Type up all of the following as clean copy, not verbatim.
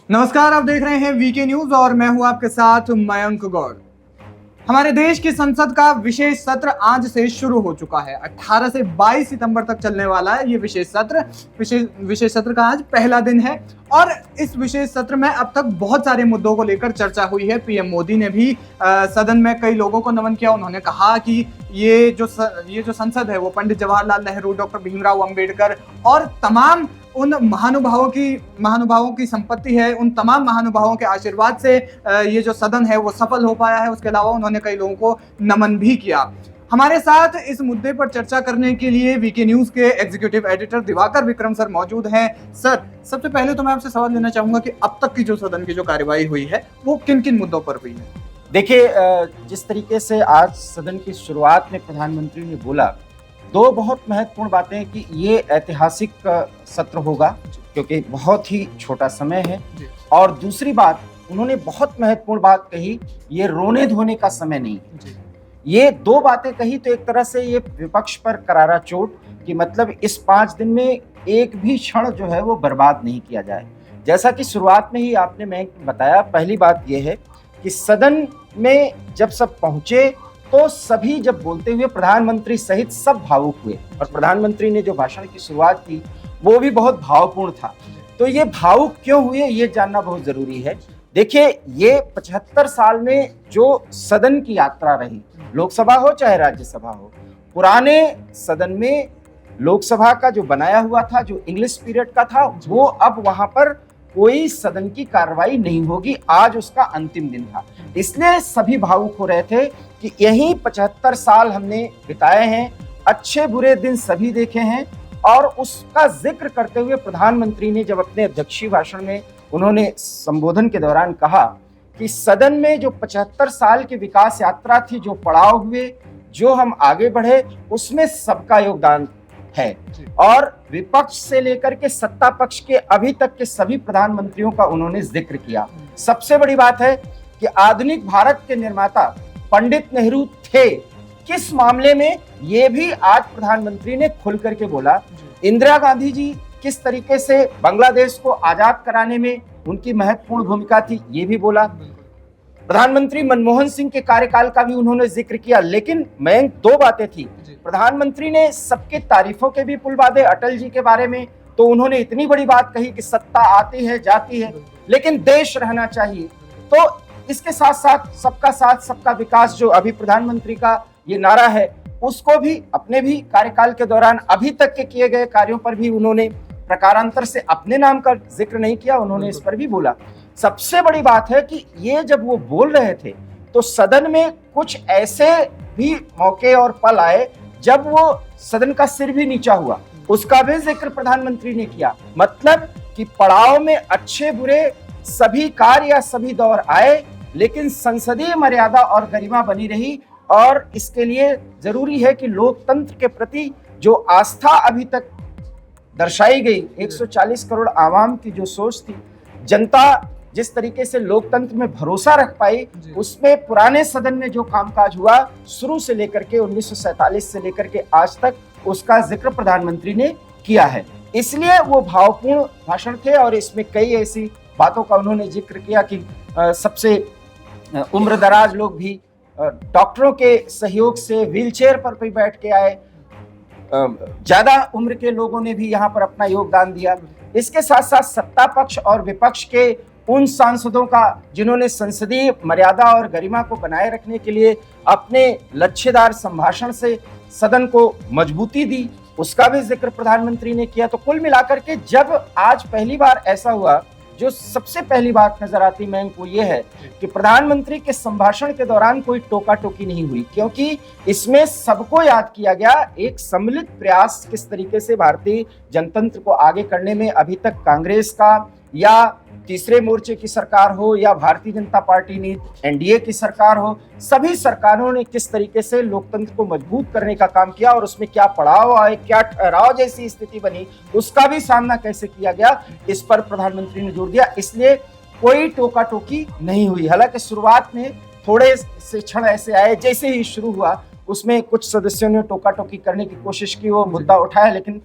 नमस्कार, आप देख रहे हैं वीके न्यूज और मैं हूं आपके साथ मयंक गौड़। हमारे देश की संसद का विशेष सत्र आज से शुरू हो चुका है। 18 से 22 सितंबर तक चलने वाला है ये विशेष सत्र। विशेष सत्र का आज पहला दिन है और इस विशेष सत्र में अब तक बहुत सारे मुद्दों को लेकर चर्चा हुई है। पीएम मोदी ने भी सदन में कई लोगों को नमन किया। उन्होंने कहा कि ये जो संसद है वो पंडित जवाहरलाल नेहरू, डॉक्टर भीमराव अंबेडकर और तमाम उन महानुभावों की संपत्ति है। उन तमाम महानुभावों के आशीर्वाद से ये जो सदन है वो सफल हो पाया है। उसके अलावा उन्होंने कई लोगों को नमन भी किया। हमारे साथ इस मुद्दे पर चर्चा करने के लिए वीके न्यूज के executive editor Diwakar Vikram sir मौजूद हैं। सर, सबसे पहले तो मैं आपसे सवाल लेना चाहूंगा कि अब तक की जो सदन की जो कार्यवाही हुई है वो किन किन मुद्दों पर हुई है? देखिए, जिस तरीके से आज सदन की शुरुआत में प्रधानमंत्री ने बोला, दो बहुत महत्वपूर्ण बातें कि ये ऐतिहासिक सत्र होगा क्योंकि बहुत ही छोटा समय है, और दूसरी बात उन्होंने बहुत महत्वपूर्ण बात कही, ये रोने धोने का समय नहीं है। ये दो बातें कही तो एक तरह से ये विपक्ष पर करारा चोट कि मतलब इस 5 दिन में एक भी क्षण जो है वो बर्बाद नहीं किया जाए। जैसा कि शुरुआत में ही आपने मैं बताया, पहली बात ये है कि सदन में जब सब पहुंचे तो सभी जब बोलते हुए प्रधानमंत्री सहित सब भावुक हुए, और प्रधानमंत्री ने जो भाषण की शुरुआत की वो भी बहुत भावपूर्ण था। तो ये भावुक क्यों हुए ये जानना बहुत जरूरी है। देखिए, ये 75 साल में जो सदन की यात्रा रही, लोकसभा हो चाहे राज्यसभा हो, पुराने सदन में लोकसभा का जो बनाया हुआ था, जो इंग्लिश पीरियड का था, वो अब वहां पर कोई सदन की कार्रवाई नहीं होगी। आज उसका अंतिम दिन था, इसलिए सभी भावुक हो रहे थे कि यही 75 साल हमने बिताए हैं, अच्छे बुरे दिन सभी देखे हैं। और उसका जिक्र करते हुए प्रधानमंत्री ने जब अपने अध्यक्षीय भाषण में उन्होंने संबोधन के दौरान कहा कि सदन में जो 75 साल की विकास यात्रा थी, जो पड़ाव हुए, जो हम आगे बढ़े, उसमें सबका योगदान है। और विपक्ष से लेकर के सत्ता पक्ष के अभी तक के सभी प्रधानमंत्रियों का उन्होंने जिक्र किया। सबसे बड़ी बात है कि आधुनिक भारत के निर्माता पंडित नेहरू थे किस मामले में, ये भी आज प्रधानमंत्री ने खुल करके बोला। इंदिरा गांधी जी किस तरीके से बांग्लादेश को आजाद कराने में उनकी महत्वपूर्ण भूमिका थी, ये भी बोला। प्रधानमंत्री मनमोहन सिंह के कार्यकाल का भी उन्होंने जिक्र किया। लेकिन मैं दो बातें थी, प्रधानमंत्री ने सबके तारीफों के भी पुल बांधे अटल जी के बारे में, तो उन्होंने इतनी बड़ी बात कही कि सत्ता आती है जाती है लेकिन देश रहना चाहिए। तो इसके साथ साथ सबका विकास, जो अभी प्रधानमंत्री का ये नारा है, उसको भी अपने भी कार्यकाल के दौरान अभी तक के किए गए कार्यों पर भी उन्होंने प्रकारांतर से अपने नाम का जिक्र नहीं किया, उन्होंने इस पर भी बोला। सबसे बड़ी बात है कि ये जब वो बोल रहे थे तो सदन में कुछ ऐसे भी मौके और पल आए जब वो सदन का सिर भी नीचा हुआ, उसका भी जिक्र प्रधानमंत्री ने किया। मतलब कि पड़ाव में अच्छे बुरे सभी कार्य या सभी दौर आए, लेकिन संसदीय मर्यादा और गरिमा बनी रही। और इसके लिए जरूरी है कि लोकतंत्र के प्रति जो आस्था अभी तक दर्शाई गई, 140 करोड़ आवाम की जो सोच थी, जनता जिस तरीके से लोकतंत्र में भरोसा रख पाई, उसमें पुराने सदन में जो कामकाज हुआ शुरू से लेकर के 1947 से लेकर के आज तक, उसका जिक्र प्रधानमंत्री ने किया है। इसलिए वो भावपूर्ण भाषण थे और इसमें कई ऐसी बातों का उन्होंने जिक्र किया कि सबसे उम्रदराज लोग भी डॉक्टरों के सहयोग से व्हीलचेयर पर भी बैठ के आए, ज्यादा उम्र के लोगों ने भी यहाँ पर अपना योगदान दिया। इसके साथ साथ सत्ता पक्ष और विपक्ष के उन सांसदों का जिन्होंने संसदीय मर्यादा और गरिमा को बनाए रखने के लिए अपने लच्छेदार संभाषण से सदन को मजबूती दी, उसका भी जिक्र प्रधानमंत्री ने किया। तो कुल मिलाकर के जब आज पहली बार ऐसा हुआ, जो सबसे पहली बात नजर आती मैं वो ये है कि प्रधानमंत्री के संभाषण के दौरान कोई टोका टोकी नहीं हुई, क्योंकि इसमें सबको याद किया गया एक सम्मिलित प्रयास किस तरीके से भारतीय जनतंत्र को आगे करने में अभी तक कांग्रेस का या तीसरे मोर्चे की सरकार हो या भारतीय जनता पार्टी ने एनडीए की सरकार हो, सभी सरकारों ने किस तरीके से लोकतंत्र को मजबूत करने का काम किया और उसमें क्या पड़ाव आए, क्या ठहराव जैसी स्थिति बनी, उसका भी सामना कैसे किया गया, इस पर प्रधानमंत्री ने जोर दिया। इसलिए कोई टोका टोकी नहीं हुई। हालांकि शुरुआत में थोड़े से क्षण ऐसे आए, जैसे ही शुरू हुआ उसमें कुछ सदस्यों ने टोका टोकी करने की कोशिश की, वो मुद्दा उठाया, लेकिन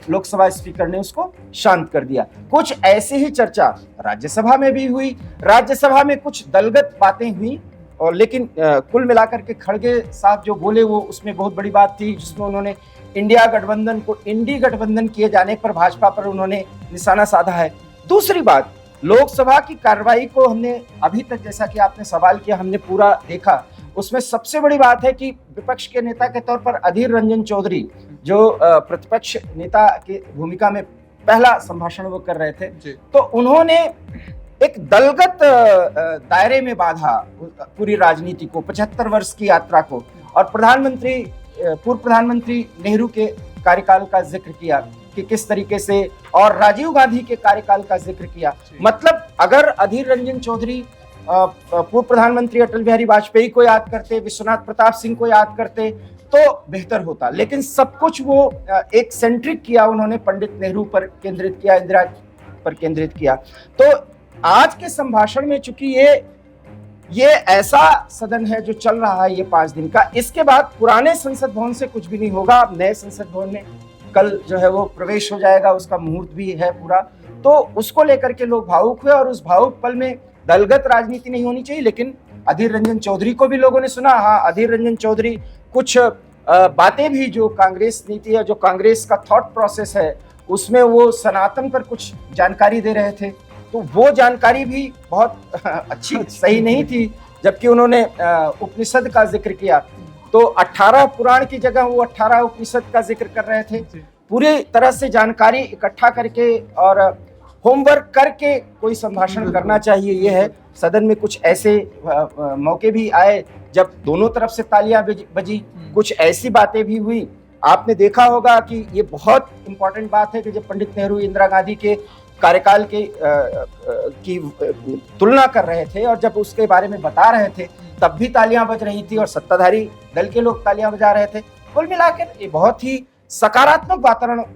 लोकसभा स्पीकर ने उसको शांत कर दिया। कुछ ऐसी ही चर्चा राज्यसभा में भी हुई, राज्यसभा में कुछ दलगत बातें हुई, और लेकिन कुल मिलाकर के खड़गे साहब जो बोले वो उसमें बहुत बड़ी बात थी, जिसमें उन्होंने इंडिया गठबंधन को इंडी गठबंधन किए जाने पर भाजपा पर उन्होंने निशाना साधा है। दूसरी बात, लोकसभा की कार्रवाई को हमने अभी तक, जैसा कि आपने सवाल किया, हमने पूरा देखा। उसमें सबसे बड़ी बात है कि विपक्ष के नेता के तौर पर अधीर रंजन चौधरी, जो प्रतिपक्ष नेता की भूमिका में पहला संभाषण वो कर रहे थे, तो उन्होंने एक दलगत दायरे में बांधा पूरी राजनीति को, 75 वर्ष की यात्रा को, और पूर्व प्रधानमंत्री नेहरू के कार्यकाल का जिक्र किया कि किस तरीके से, और राजीव गांधी के कार्यकाल का जिक्र किया। मतलब अगर अधीर रंजन चौधरी पूर्व प्रधानमंत्री अटल बिहारी वाजपेयी को याद करते, विश्वनाथ प्रताप सिंह को याद करते तो बेहतर होता, लेकिन सब कुछ वो एक सेंट्रिक किया, उन्होंने पंडित नेहरू पर केंद्रित किया, इंदिरा पर केंद्रित किया। तो आज के संभाषण में चूंकि ये ऐसा सदन है जो चल रहा है ये 5 दिन का, इसके बाद पुराने संसद भवन से कुछ भी नहीं होगा। अब नए संसद भवन में कल जो है वो प्रवेश हो जाएगा, उसका मुहूर्त भी है पूरा, तो उसको लेकर के लोग भावुक हुए, और उस भावुक पल में दलगत राजनीति नहीं होनी चाहिए। लेकिन अधीर रंजन चौधरी को भी लोगों ने सुना। हाँ, अधीर रंजन चौधरी कुछ बातें भी, जो कांग्रेस नीति है, जो कांग्रेस का थॉट प्रोसेस है, उसमें वो सनातन पर कुछ जानकारी दे रहे थे, तो वो जानकारी भी बहुत अच्छी सही नहीं थी। जबकि उन्होंने उपनिषद का जिक्र किया, तो 18 पुराण की जगह वो 18 उपनिषद का जिक्र कर रहे थे। पूरी तरह से जानकारी इकट्ठा करके और होमवर्क करके कोई संभाषण करना चाहिए। ये है, सदन में कुछ ऐसे मौके भी आए जब दोनों तरफ से तालियां बजी, कुछ ऐसी बातें भी हुई। आपने देखा होगा कि ये बहुत इंपॉर्टेंट बात है कि जब पंडित नेहरू इंदिरा गांधी के कार्यकाल की तुलना कर रहे थे और जब उसके बारे में बता रहे थे, तब भी तालियां बज रही थी और सत्ताधारी दल के लोग तालियां बजा रहे थे। कुल मिलाकर ये बहुत ही सकारात्मक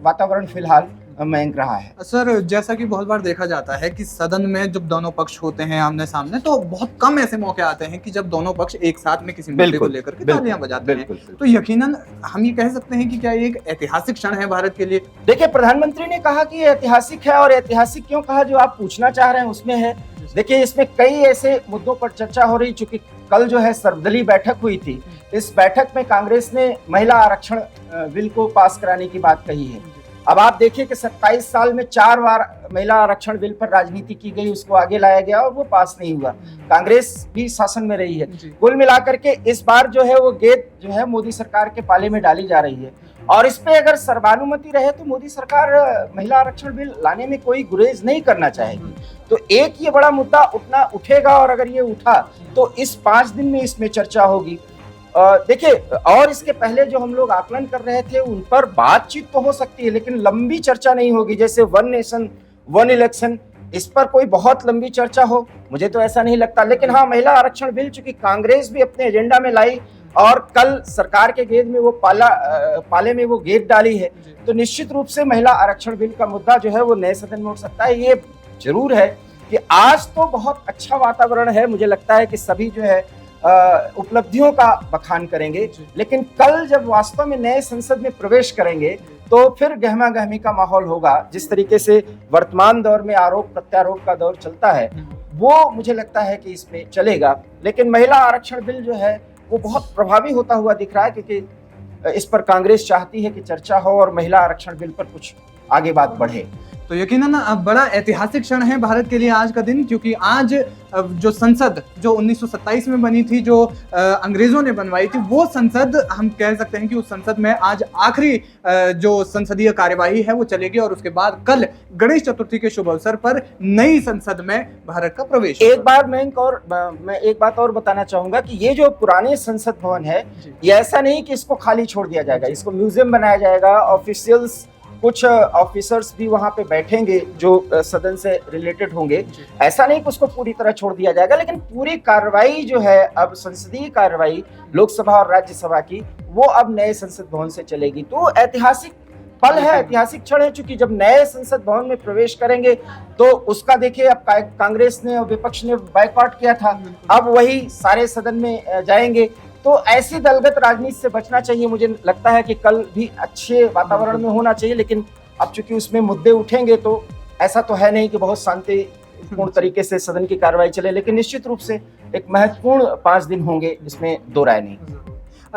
वातावरण फिलहाल मयंक रहा है। सर, जैसा कि बहुत बार देखा जाता है कि सदन में जब दोनों पक्ष होते हैं आमने सामने, तो बहुत कम ऐसे मौके आते हैं कि जब दोनों पक्ष एक साथ में किसी मुद्दे को लेकर के तालियां बजाते हैं। तो यकीनन हम ये कह सकते हैं कि क्या ये एक ऐतिहासिक क्षण है भारत के लिए? देखिए, प्रधानमंत्री ने कहा कि ये ऐतिहासिक है, और ऐतिहासिक क्यों कहा, जो आप पूछना चाह रहे हैं उसमें है। देखिए, इसमें कई ऐसे मुद्दों पर चर्चा हो रही, चूंकि कल जो है सर्वदलीय बैठक हुई थी। इस बैठक में कांग्रेस ने महिला आरक्षण बिल को पास कराने की बात कही है। अब आप देखिए कि 27 साल में 4 बार महिला आरक्षण बिल पर राजनीति की गई, उसको आगे लाया गया और वो पास नहीं हुआ। कांग्रेस भी शासन में रही है। कुल मिलाकर के इस बार जो है वो गेंद जो है मोदी सरकार के पाले में डाली जा रही है, और इस पे अगर सर्वानुमति रहे तो मोदी सरकार महिला आरक्षण बिल लाने में कोई गुरेज नहीं करना चाहेगी। तो एक ये बड़ा मुद्दा उठेगा, और अगर ये उठा तो इस 5 दिन में इसमें चर्चा होगी। देखिए, और इसके पहले जो हम लोग आकलन कर रहे थे उन पर बातचीत तो हो सकती है, लेकिन लंबी चर्चा नहीं होगी। जैसे 1 नेशन 1 इलेक्शन, इस पर कोई बहुत लंबी चर्चा हो, मुझे तो ऐसा नहीं लगता। लेकिन हाँ, महिला आरक्षण बिल चूंकि कांग्रेस भी अपने एजेंडा में लाई और कल सरकार के गेंद में वो पाले में वो गेंद डाली है, तो निश्चित रूप से महिला आरक्षण बिल का मुद्दा जो है वो नए सदन में उठ सकता है। ये जरूर है कि आज तो बहुत अच्छा वातावरण है, मुझे लगता है कि सभी जो है उपलब्धियों का बखान करेंगे, लेकिन कल जब वास्तव में नए संसद में प्रवेश करेंगे तो फिर गहमा गहमी का माहौल होगा। जिस तरीके से वर्तमान दौर में आरोप प्रत्यारोप का दौर चलता है, वो मुझे लगता है कि इसमें चलेगा। लेकिन महिला आरक्षण बिल जो है वो बहुत प्रभावी होता हुआ दिख रहा है, क्योंकि इस पर कांग्रेस चाहती है कि चर्चा हो और महिला आरक्षण बिल पर कुछ आगे बात बढ़े। तो यकीनन बड़ा ऐतिहासिक क्षण है भारत के लिए आज का दिन, क्योंकि आज जो संसद जो 1927 में बनी थी, जो अंग्रेजों ने बनवाई थी, वो संसद हम कह सकते हैं कि उस संसद में आज आखिरी जो संसदीय कार्यवाही है वो चलेगी, और उसके बाद कल गणेश चतुर्थी के शुभ अवसर पर नई संसद में भारत का प्रवेश। एक बार मैं एक बात और बताना चाहूंगा कि ये जो पुराने संसद भवन है, ये ऐसा नहीं कि इसको खाली छोड़ दिया जाएगा, इसको म्यूजियम बनाया जाएगा। ऑफिशियल्स, कुछ ऑफिसर्स भी वहां पे बैठेंगे जो सदन से रिलेटेड होंगे। ऐसा नहीं कि उसको पूरी तरह छोड़ दिया जाएगा, लेकिन पूरी कार्रवाई जो है, अब संसदीय कार्रवाई लोकसभा और राज्यसभा की, वो अब नए संसद भवन से चलेगी। तो ऐतिहासिक पल है, ऐतिहासिक क्षण है, क्योंकि जब नए संसद भवन में प्रवेश करेंगे तो उसका देखिए, अब कांग्रेस ने और विपक्ष ने बायकॉट किया था, अब वही सारे सदन में जाएंगे, तो ऐसी दलगत राजनीति से बचना चाहिए। मुझे लगता है कि कल भी अच्छे वातावरण में होना चाहिए, लेकिन अब चूंकि उसमें मुद्दे उठेंगे तो ऐसा तो है नहीं कि बहुत शांतिपूर्ण तरीके से सदन की कार्रवाई चले, लेकिन निश्चित रूप से एक महत्वपूर्ण 5 दिन होंगे, इसमें दो राय नहीं।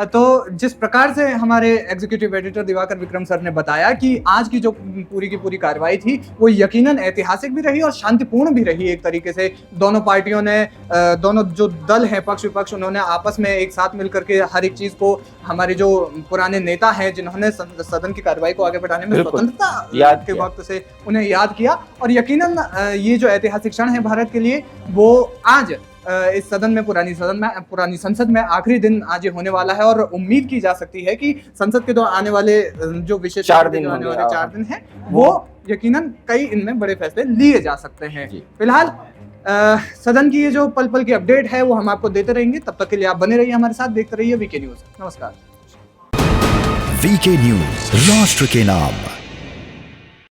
तो जिस प्रकार से हमारे executive editor Diwakar Vikram sir ने बताया कि आज की जो पूरी की पूरी कार्रवाई थी वो यकीनन ऐतिहासिक भी रही और शांतिपूर्ण भी रही। एक तरीके से दोनों पार्टियों ने, दोनों जो दल हैं पक्ष विपक्ष, उन्होंने आपस में एक साथ मिलकर के हर एक चीज को, हमारे जो पुराने नेता हैं जिन्होंने सदन की कार्रवाई को आगे बढ़ाने में स्वतंत्रता के वक्त से उन्हें याद किया, और यकीनन ये जो ऐतिहासिक क्षण है भारत के लिए वो आज इस सदन में, पुरानी संसद में आखिरी दिन आज ये होने वाला है। और उम्मीद की जा सकती है कि संसद के आने वाले जो विशेष 4 दिन हैं वो यकीनन कई इनमें बड़े फैसले लिए जा सकते हैं। फिलहाल सदन की ये जो पल पल की अपडेट है वो हम आपको देते रहेंगे। तब तक के लिए आप बने रहिए हमारे साथ, देखते रहिए वीके न्यूज। नमस्कार। वीके न्यूज, राष्ट्र के नाम।